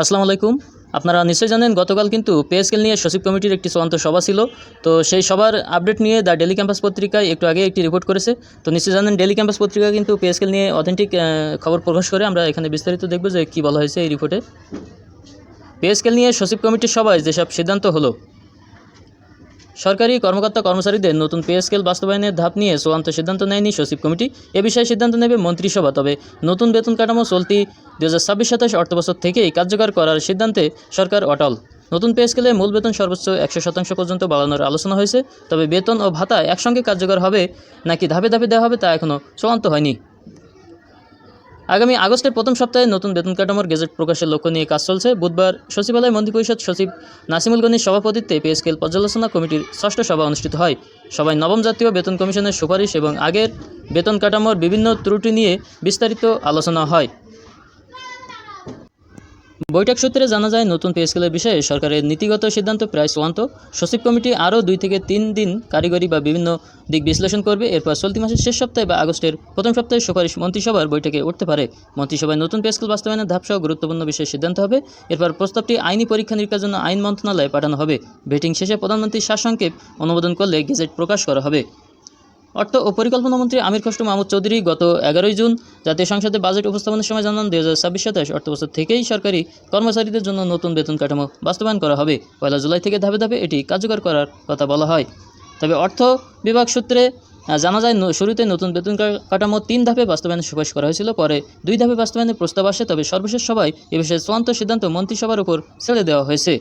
আসসালামু আলাইকুম। আপনারা নিশ্চয়ই জানেন গতকাল কিন্তু পে স্কেল নিয়ে সচিব কমিটির একটি চূড়ান্ত সভা ছিল। তো সেই সভার আপডেট নিয়ে দ্য ডেইলি ক্যাম্পাস পত্রিকায় একটু আগে একটি রিপোর্ট করেছে। তো নিশ্চয়ই জানেন ডেইলি ক্যাম্পাস পত্রিকা কিন্তু পে স্কেল নিয়ে অথেন্টিক খবর প্রকাশ করে। আমরা এখানে বিস্তারিত দেখব যে কী বলা হয়েছে এই রিপোর্টে। পে স্কেল নিয়ে সচিব কমিটির সভায় যেসব সিদ্ধান্ত হলো। সরকারি কর্মকর্তা কর্মচারীদের নতুন পে স্কেল বাস্তবায়নের ধাপ নিয়ে চূড়ান্ত সিদ্ধান্ত নেয়নি সচিব কমিটি। এ বিষয়ে সিদ্ধান্ত নেবে মন্ত্রিসভা। তবে নতুন বেতন কাঠামো চলতি 2026-27 অর্থবছর থেকেই কার্যকর করার সিদ্ধান্তে সরকার অটল। নতুন পে স্কেলে মূল বেতন সর্বোচ্চ 100% পর্যন্ত বাড়ানোর আলোচনা হয়েছে। তবে বেতন ও ভাতা একসঙ্গে কার্যকর হবে নাকি ধাপে ধাপে দেওয়া হবে তা এখনও চূড়ান্ত হয়নি। আগামী আগস্টের প্রথম সপ্তাহে নতুন বেতন কাঠামোর গেজেট প্রকাশের লক্ষ্য নিয়ে কাজ চলছে। বুধবার সচিবালয় মন্ত্রিপরিষদ সচিব নাসিমুল গনির সভাপতিত্বে পে স্কেল পর্যালোচনা কমিটির 6ষ্ঠ সভা অনুষ্ঠিত হয়। সভায় নবম জাতীয় বেতন কমিশনের সুপারিশ এবং আগের বেতন কাঠামোর বিভিন্ন ত্রুটি নিয়ে বিস্তারিত আলোচনা হয়। বৈঠক সূত্রে জানা যায়, নতুন পে স্কেলের বিষয়ে সরকারের নীতিগত সিদ্ধান্ত প্রায় চূড়ান্ত। সচিব কমিটি আরও 2 থেকে 3 দিন কারিগরি বা বিভিন্ন দিক বিশ্লেষণ করবে। এরপর চলতি মাসের শেষ সপ্তাহে বা আগস্টের প্রথম সপ্তাহে সুপারিশ মন্ত্রিসভার বৈঠকে উঠতে পারে। মন্ত্রিসভায় নতুন পে স্কেল বাস্তবায়নের ধাপসহ গুরুত্বপূর্ণ বিষয়ে সিদ্ধান্ত হবে। এরপর প্রস্তাবটি আইনি পরীক্ষা নিরীক্ষার জন্য আইন মন্ত্রণালয়ে পাঠানো হবে। ভেটিং শেষে প্রধানমন্ত্রীর সারসংক্ষেপ অনুমোদন করলে গেজেট প্রকাশ করা হবে। অর্থ ও পরিকল্পনা মন্ত্রী আমির খসরু মাহমুদ চৌধুরী গত 11 জুন জাতীয় সংসদে বাজেট উপস্থাপনের সময় জানান, 2026-27 অর্থবছর থেকেই সরকারি কর্মচারীদের জন্য নতুন বেতন কাঠামো বাস্তবায়ন করা হবে। 1 জুলাই থেকে ধাপে ধাপে এটি কার্যকর করার কথা বলা হয়। তবে অর্থ বিভাগ সূত্রে জানা যায়, শুরুতে নতুন বেতন কাঠামো 3 ধাপে বাস্তবায়নের সুপারিশ করা হয়েছিল। পরে 2 ধাপে বাস্তবায়নের প্রস্তাব আসে। তবে সর্বশেষ সভায় এ বিষয়ে চূড়ান্ত সিদ্ধান্ত মন্ত্রিসভার উপর ছেড়ে দেওয়া হয়েছে।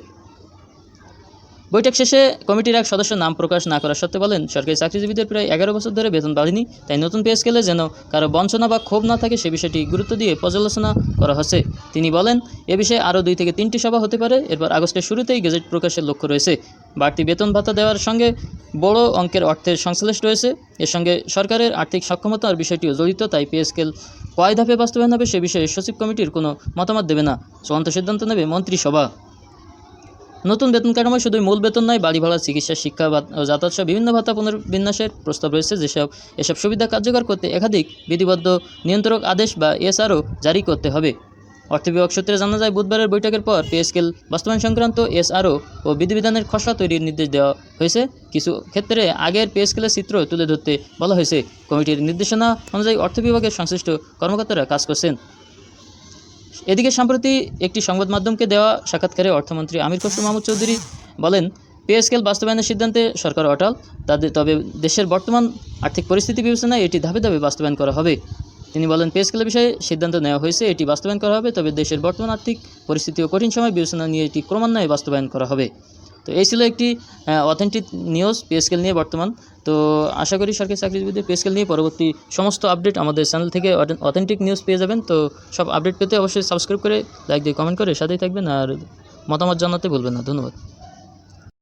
বৈঠক শেষে কমিটির এক সদস্য নাম প্রকাশ না করা সত্ত্বে বলেন, সরকারি চাকরিজীবীদের প্রায় 11 বছর ধরে বেতন বাড়েনি। তাই নতুন পে স্কেলে যেন কারো বঞ্চনা বা ক্ষোভ না থাকে সে বিষয়টি গুরুত্ব দিয়ে পর্যালোচনা করা হচ্ছে। তিনি বলেন, এ বিষয়ে আরও 2 থেকে 3টি সভা হতে পারে। এরপর আগস্টের শুরুতেই গেজেট প্রকাশের লক্ষ্য রয়েছে। বাড়তি বেতন ভাতা দেওয়ার সঙ্গে বড় অঙ্কের অর্থের সংশ্লেষ রয়েছে। এর সঙ্গে সরকারের আর্থিক সক্ষমতার বিষয়টিও জড়িত। তাই পে স্কেল কয় ধাপে বাস্তবায়ন হবে সে বিষয়ে সচিব কমিটির কোনো মতামত দেবে না। চূড়ান্ত সিদ্ধান্ত নেবে মন্ত্রিসভা। নতুন বেতন কাঠামোয় শুধুই মূল বেতন নয়, বাড়ি ভাড়া, চিকিৎসা, শিক্ষা, যাতায়াত সহ বিভিন্ন ভাতা পুনর্বিন্যাসের প্রস্তাব রয়েছে। এসব সুবিধা কার্যকর করতে একাধিক বিধিবদ্ধ নিয়ন্ত্রক আদেশ বা এসআরও জারি করতে হবে। অর্থ বিভাগ সূত্রে জানা যায়, বুধবারের বৈঠকের পর পে স্কেল বাস্তবায়ন সংক্রান্ত এসআরও ও বিধিবিধানের খসড়া তৈরির নির্দেশ দেওয়া হয়েছে। কিছু ক্ষেত্রে আগের পে স্কেলের চিত্র তুলে ধরতে বলা হয়েছে। কমিটির নির্দেশনা অনুযায়ী অর্থ বিভাগের সংশ্লিষ্ট কর্মকর্তারা কাজ করছেন। এদিকে সম্প্রতি একটি সংবাদ মাধ্যমকে দেওয়া সাক্ষাৎকারে অর্থমন্ত্রী আমির খসরু মাহমুদ চৌধুরী বলেন, পে স্কেল বাস্তবায়নের সিদ্ধান্তে সরকার অটল। তবে দেশের বর্তমান আর্থিক পরিস্থিতি বিবেচনায় এটি ধাপে ধাপে বাস্তবায়ন করা হবে। তিনি বলেন, পে স্কেলের বিষয়ে সিদ্ধান্ত নেওয়া হয়েছে, এটি বাস্তবায়ন করা হবে। তবে দেশের বর্তমান আর্থিক পরিস্থিতি ও কঠিন সময় বিবেচনা নিয়ে এটি ক্রমান্বয়ে বাস্তবায়ন করা হবে। তো এই ছিল একটি অথেন্টিক নিউজ পে স্কেল নিয়ে বর্তমান। তো আশা করি সরকারি চাকরিজীবীদের পে স্কেল নিয়ে পরবর্তী সমস্ত আপডেট আমাদের চ্যানেল থেকে অথেন্টিক নিউজ পেয়ে যাবেন। তো সব আপডেট পেতে অবশ্যই সাবস্ক্রাইব করে, লাইক দিয়ে, কমেন্ট করে সাথেই থাকবেন আর মতামত জানাতে ভুলবেন না। ধন্যবাদ।